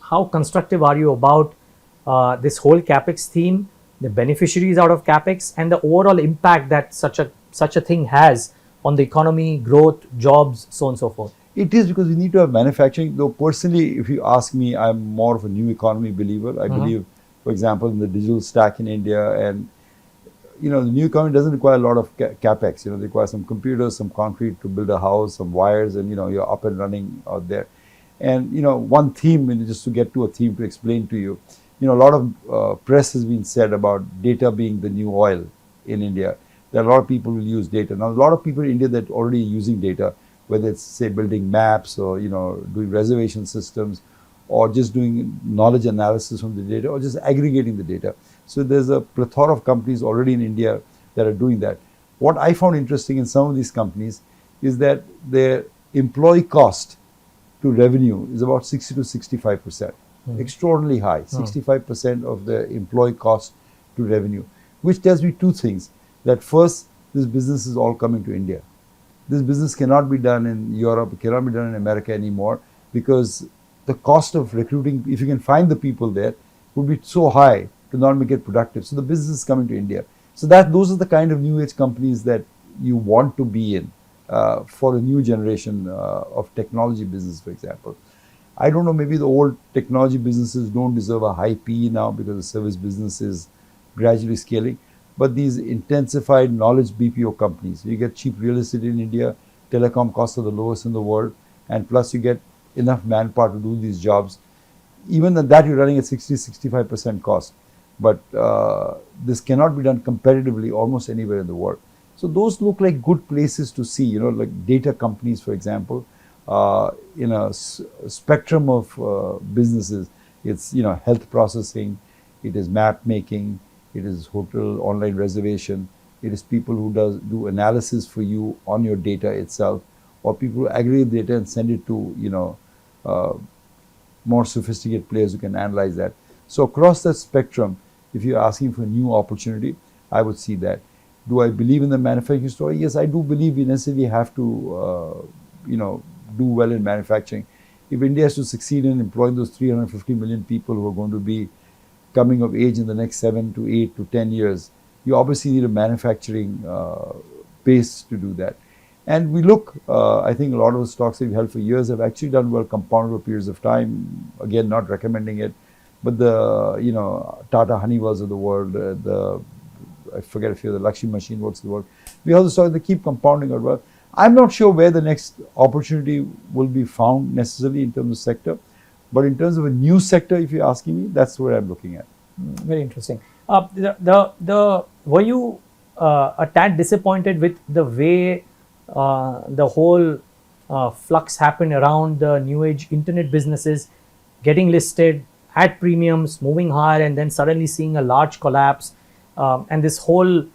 how constructive are you about this whole capex theme, the beneficiaries out of capex, and the overall impact that such a thing has on the economy, growth, jobs, so on and so forth? It is, because we need to have manufacturing. Though personally, if you ask me, I'm more of a new economy believer. I believe, for example, in the digital stack in India, and the new economy doesn't require a lot of capex. It requires some computers, some concrete to build a house, some wires, and you're up and running out there. And one theme, and just to get to a theme to explain to you, a lot of press has been said about data being the new oil in India. There are a lot of people who use data. Now, a lot of people in India that are already using data, whether it's, say, building maps or, doing reservation systems, or just doing knowledge analysis from the data, or just aggregating the data. So there's a plethora of companies already in India that are doing that. What I found interesting in some of these companies is that their employee cost to revenue is about 60 to 65%. Extraordinarily high, 65% of the employee cost to revenue, which tells me two things. That first, this business is all coming to India. This business cannot be done in Europe, it cannot be done in America anymore, because the cost of recruiting, if you can find the people there, would be so high to not make it productive. So the business is coming to India. So those are the kind of new age companies that you want to be in for a new generation of technology business, for example. I don't know, maybe the old technology businesses don't deserve a high PE now because the service business is gradually scaling. But these intensified knowledge BPO companies, you get cheap real estate in India, telecom costs are the lowest in the world, and plus you get enough manpower to do these jobs. Even at that, you're running at 60-65% cost. But this cannot be done competitively almost anywhere in the world. So those look like good places to see, like data companies, for example, in a spectrum of businesses. It's, health processing, it is map making, it is hotel online reservation, it is people who do analysis for you on your data itself, or people who aggregate data and send it to, more sophisticated players who can analyze that. So across that spectrum, if you're asking for a new opportunity, I would see that. Do I believe in the manufacturing story? Yes, I do believe we necessarily have to, do well in manufacturing. If India has to succeed in employing those 350 million people who are going to be coming of age in the next 7 to 8 to 10 years, you obviously need a manufacturing base to do that. And we look, I think a lot of the stocks that we've held for years have actually done well compounded over periods of time. Again, not recommending it, but the, Tata Honeywells of the world, I forget a few, the Lakshmi Machine, what's the word? We also saw they keep compounding out well. I'm not sure where the next opportunity will be found necessarily in terms of sector, but in terms of a new sector, if you're asking me, that's where I'm looking at. Very interesting. Were you a tad disappointed with the way the whole flux happened around the new age internet businesses getting listed at premiums, moving higher, and then suddenly seeing a large collapse, and this whole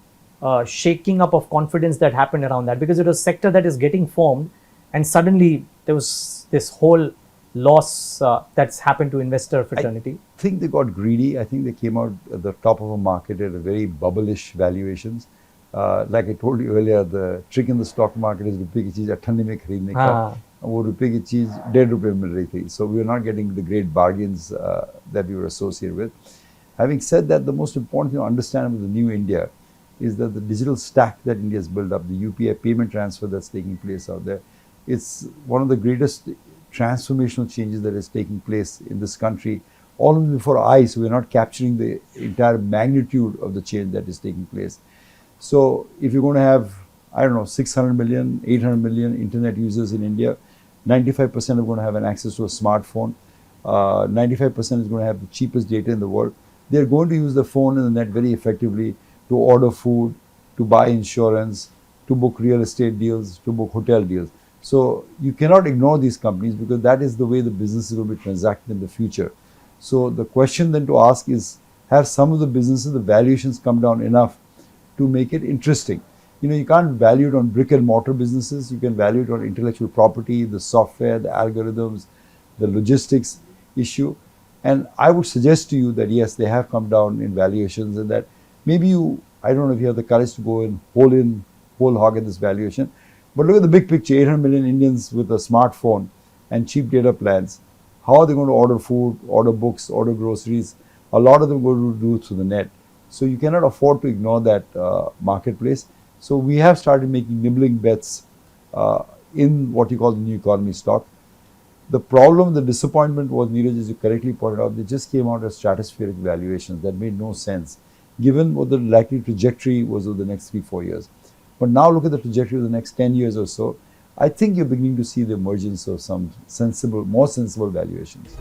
shaking up of confidence that happened around that, because it was a sector that is getting formed, and suddenly there was this whole loss that's happened to investor fraternity? I think they got greedy. I think they came out at the top of a market at a very bubblish valuations. Like I told you earlier, the trick in the stock market is रुपए की चीज 98 में खरीदने का, वो रुपए की चीज ₹1.5 मिल रही थी. So we were not getting the great bargains that we were associated with. Having said that, the most important thing to understand about the new India is that the digital stack that India has built up, the UPI payment transfer that's taking place out there, it's one of the greatest transformational changes that is taking place in this country, all before our eyes. So we're not capturing the entire magnitude of the change that is taking place. So if you're going to have, I don't know, 600 million, 800 million internet users in India, 95% are going to have an access to a smartphone. 95% is going to have the cheapest data in the world. They're going to use the phone and the net very effectively to order food, to buy insurance, to book real estate deals, to book hotel deals. So you cannot ignore these companies, because that is the way the businesses will be transacted in the future. So the question then to ask is, have some of the businesses, the valuations come down enough to make it interesting? You can't value it on brick and mortar businesses. You can value it on intellectual property, the software, the algorithms, the logistics issue. And I would suggest to you that yes, they have come down in valuations, and that maybe I don't know if you have the courage to go in whole hog at this valuation. But look at the big picture, 800 million Indians with a smartphone and cheap data plans. how are they going to order food, order books, order groceries? A lot of them go to do it through the net. So you cannot afford to ignore that marketplace. So we have started making nibbling bets in what you call the new economy stock. The problem, the disappointment was, Neeraj, as you correctly pointed out, they just came out as stratospheric valuations that made no sense, given what the likely trajectory was of the next 3-4 years. But now look at the trajectory of the next 10 years or so. I think you're beginning to see the emergence of some sensible, more sensible valuations.